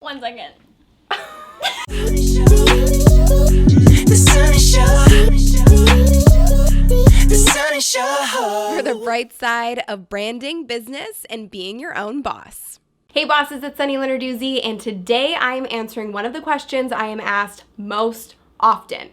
1 second. For the bright side of branding, business, and being your own boss. Hey bosses, it's Sunny Lenarduzzi, and today I'm answering one of the questions I am asked most often.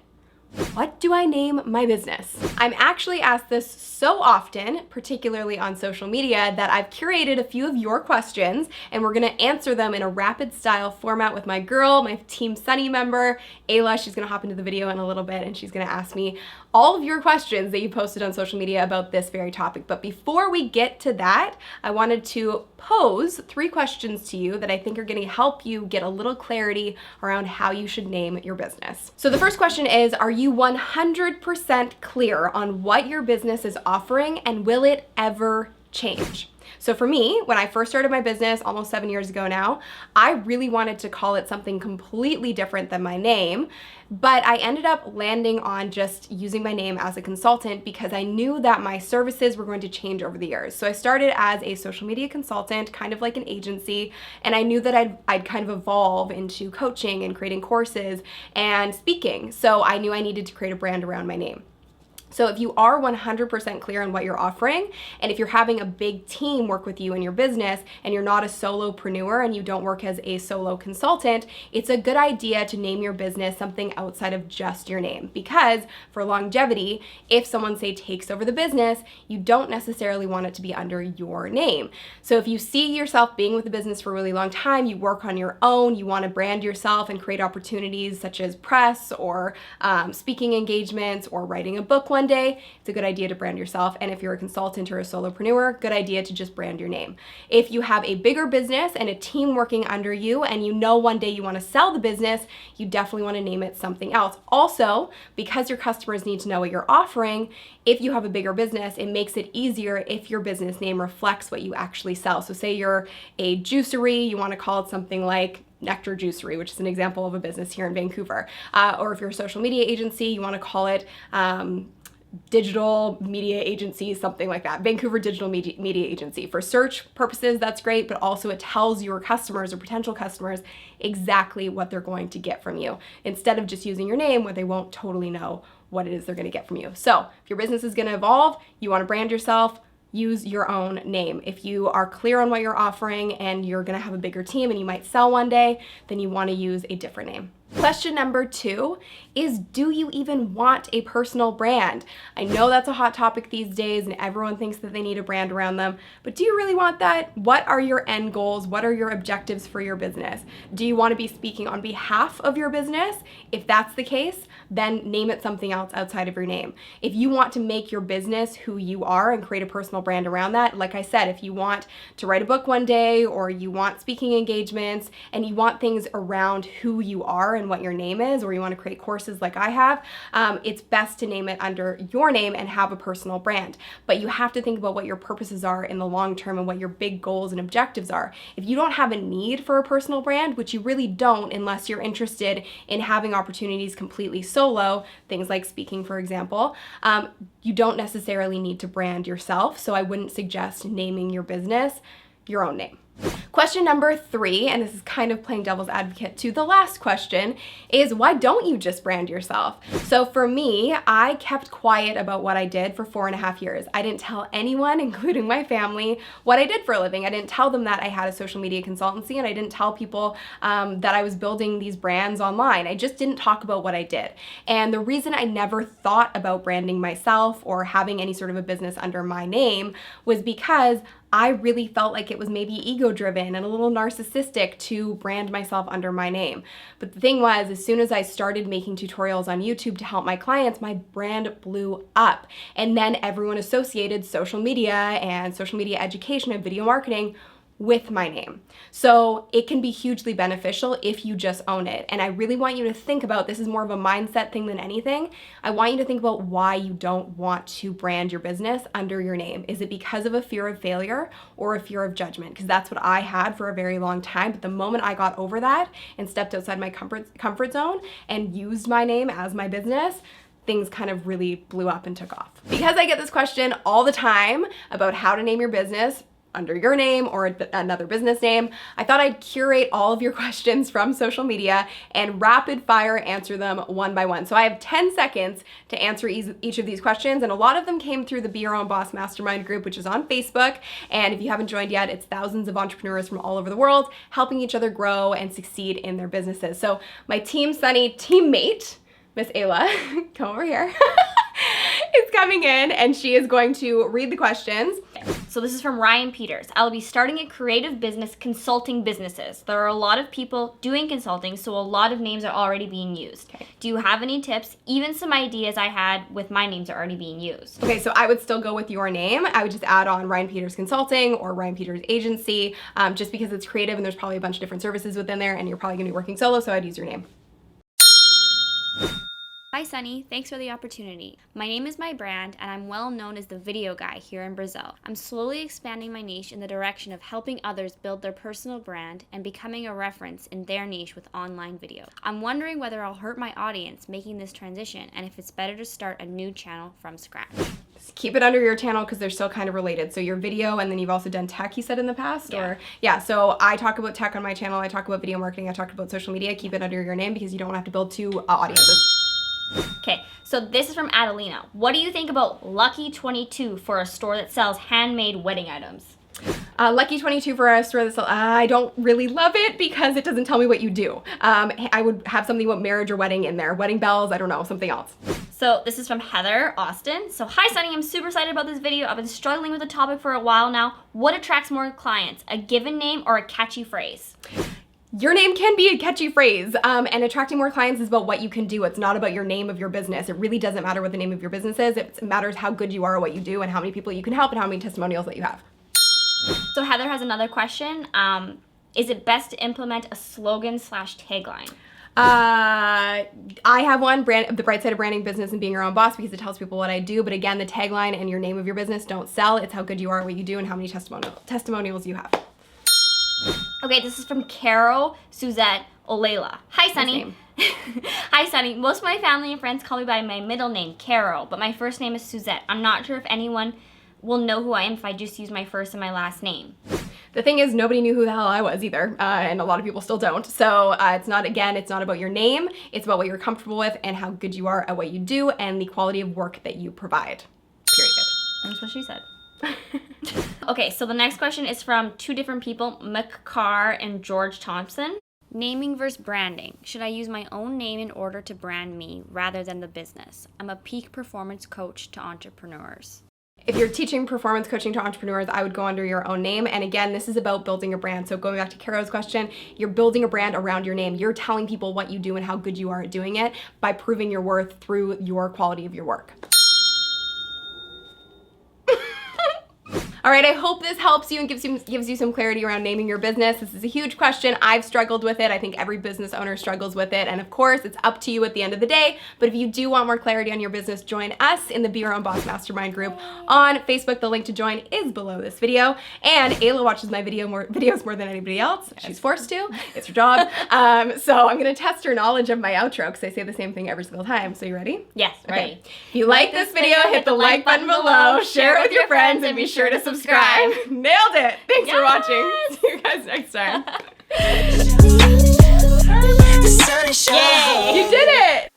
What do I name my business? I'm actually asked this so often, particularly on social media, that I've curated a few of your questions and we're gonna answer them in a rapid style format with my girl, my Team Sunny member, Ayla. She's gonna hop into the video in a little bit and she's gonna ask me all of your questions that you posted on social media about this very topic. But before we get to that, I wanted to pose 3 questions to you that I think are gonna help you get a little clarity around how you should name your business. So the first question is, are you 100% clear on what your business is offering and will it ever change? So for me, when I first started my business almost 7 years ago now, I really wanted to call it something completely different than my name, but I ended up landing on just using my name as a consultant because I knew that my services were going to change over the years. So I started as a social media consultant, kind of like an agency, and I knew that I'd kind of evolve into coaching and creating courses and speaking. So I knew I needed to create a brand around my name. So if you are 100% clear on what you're offering, and if you're having a big team work with you in your business and you're not a solopreneur and you don't work as a solo consultant, it's a good idea to name your business something outside of just your name. Because for longevity, if someone, say, takes over the business, you don't necessarily want it to be under your name. So if you see yourself being with the business for a really long time, you work on your own, you want to brand yourself and create opportunities such as press or speaking engagements or writing a book one day, it's a good idea to brand yourself. And if you're a consultant or a solopreneur, good idea to just brand your name. If you have a bigger business and a team working under you and you know one day you want to sell the business, you definitely want to name it something else. Also, because your customers need to know what you're offering, if you have a bigger business, it makes it easier if your business name reflects what you actually sell. So say you're a juicery, you want to call it something like Nectar Juicery, which is an example of a business here in Vancouver. Or if you're a social media agency, you want to call it Digital Media Agency, something like that. Vancouver Digital Media Agency. For search purposes, that's great, but also it tells your customers or potential customers exactly what they're going to get from you, instead of just using your name where they won't totally know what it is they're going to get from you. So if your business is going to evolve, you want to brand yourself, use your own name. If you are clear on what you're offering and you're going to have a bigger team and you might sell one day, then you want to use a different name. Question number 2 is, do you even want a personal brand? I know that's a hot topic these days and everyone thinks that they need a brand around them, but do you really want that? What are your end goals? What are your objectives for your business? Do you want to be speaking on behalf of your business? If that's the case, then name it something else outside of your name. If you want to make your business who you are and create a personal brand around that, like I said, if you want to write a book one day or you want speaking engagements and you want things around who you are and what your name is, or you want to create courses like I have, it's best to name it under your name and have a personal brand. But you have to think about what your purposes are in the long term and what your big goals and objectives are. If you don't have a need for a personal brand, which you really don't unless you're interested in having opportunities completely solo, things like speaking, for example, you don't necessarily need to brand yourself. So I wouldn't suggest naming your business your own name. Question number 3, and this is kind of playing devil's advocate to the last question, is why don't you just brand yourself? So for me, I kept quiet about what I did for 4.5 years. I didn't tell anyone, including my family, what I did for a living. I didn't tell them that I had a social media consultancy, and I didn't tell people that I was building these brands online. I just didn't talk about what I did. And the reason I never thought about branding myself or having any sort of a business under my name was because I really felt like it was maybe ego-driven and a little narcissistic to brand myself under my name. But the thing was, as soon as I started making tutorials on YouTube to help my clients, my brand blew up. And then everyone associated social media and social media education and video marketing with my name. So it can be hugely beneficial if you just own it. And I really want you to think about, this is more of a mindset thing than anything. I want you to think about why you don't want to brand your business under your name. Is it because of a fear of failure or a fear of judgment? Because that's what I had for a very long time. But the moment I got over that and stepped outside my comfort zone and used my name as my business, things kind of really blew up and took off. Because I get this question all the time about how to name your business, under your name or another business name. I thought I'd curate all of your questions from social media and rapid fire answer them one by one. So I have 10 seconds to answer each of these questions, and a lot of them came through the Be Your Own Boss Mastermind group, which is on Facebook. And if you haven't joined yet, it's thousands of entrepreneurs from all over the world helping each other grow and succeed in their businesses. So my Team Sunny teammate, Miss Ayla, come over here, is coming in, and she is going to read the questions. So this is from Ryan Peters. I'll be starting a creative business consulting businesses. There are a lot of people doing consulting, so a lot of names are already being used. Okay. Do you have any tips? Even some ideas I had with my names are already being used. Okay, so I would still go with your name. I would just add on Ryan Peters Consulting or Ryan Peters Agency, just because it's creative and there's probably a bunch of different services within there, and you're probably gonna be working solo, so I'd use your name. Hi Sunny, thanks for the opportunity. My name is My Brand, and I'm well known as the video guy here in Brazil. I'm slowly expanding my niche in the direction of helping others build their personal brand and becoming a reference in their niche with online video. I'm wondering whether I'll hurt my audience making this transition, and if it's better to start a new channel from scratch. Just keep it under your channel because they're still kind of related. So your video, and then you've also done tech, you said in the past? Yeah. Or yeah, so I talk about tech on my channel, I talk about video marketing, I talk about social media. Keep it under your name because you don't want to have to build two audiences. Okay, so this is from Adelina. What do you think about Lucky 22 for a store that sells handmade wedding items? Lucky 22 for a store that sells, I don't really love it because it doesn't tell me what you do. I would have something about marriage or wedding in there. Wedding bells, I don't know, something else. So this is from Heather Austin. So hi Sunny, I'm super excited about this video. I've been struggling with the topic for a while now. What attracts more clients, a given name or a catchy phrase? Your name can be a catchy phrase, and attracting more clients is about what you can do. It's not about your name of your business. It really doesn't matter what the name of your business is. It matters how good you are at what you do and how many people you can help and how many testimonials that you have. So Heather has another question. Is it best to implement a slogan/tagline? I have one, the bright side of branding business and being your own boss, because it tells people what I do. But again, the tagline and your name of your business don't sell. It's how good you are at what you do and how many testimonials you have. Okay, this is from Carol Suzette Olela. Hi, Sunny. Hi, Sunny. Most of my family and friends call me by my middle name, Carol, but my first name is Suzette. I'm not sure if anyone will know who I am if I just use my first and my last name. The thing is, nobody knew who the hell I was either, and a lot of people still don't. So it's not about your name. It's about what you're comfortable with and how good you are at what you do and the quality of work that you provide. Period. That's what she said. Okay, so the next question is from two different people, McCarr and George Thompson. Naming versus branding. Should I use my own name in order to brand me rather than the business? I'm a peak performance coach to entrepreneurs. If you're teaching performance coaching to entrepreneurs, I would go under your own name. And again, this is about building a brand. So going back to Carol's question, you're building a brand around your name. You're telling people what you do and how good you are at doing it by proving your worth through your quality of your work. All right, I hope this helps you and gives you some clarity around naming your business. This is a huge question. I've struggled with it. I think every business owner struggles with it. And of course, it's up to you at the end of the day. But if you do want more clarity on your business, join us in the Be Your Own Boss Mastermind group on Facebook. The link to join is below this video. And Ayla watches my videos more than anybody else. She's forced to. It's her job. So I'm going to test her knowledge of my outro because I say the same thing every single time. So you ready? Yes, ready. Okay. If you like this video, hit the like button below, share it with your friends, and be sure to subscribe. Nailed it. Thanks for watching. See you guys next time. Yay! You did it.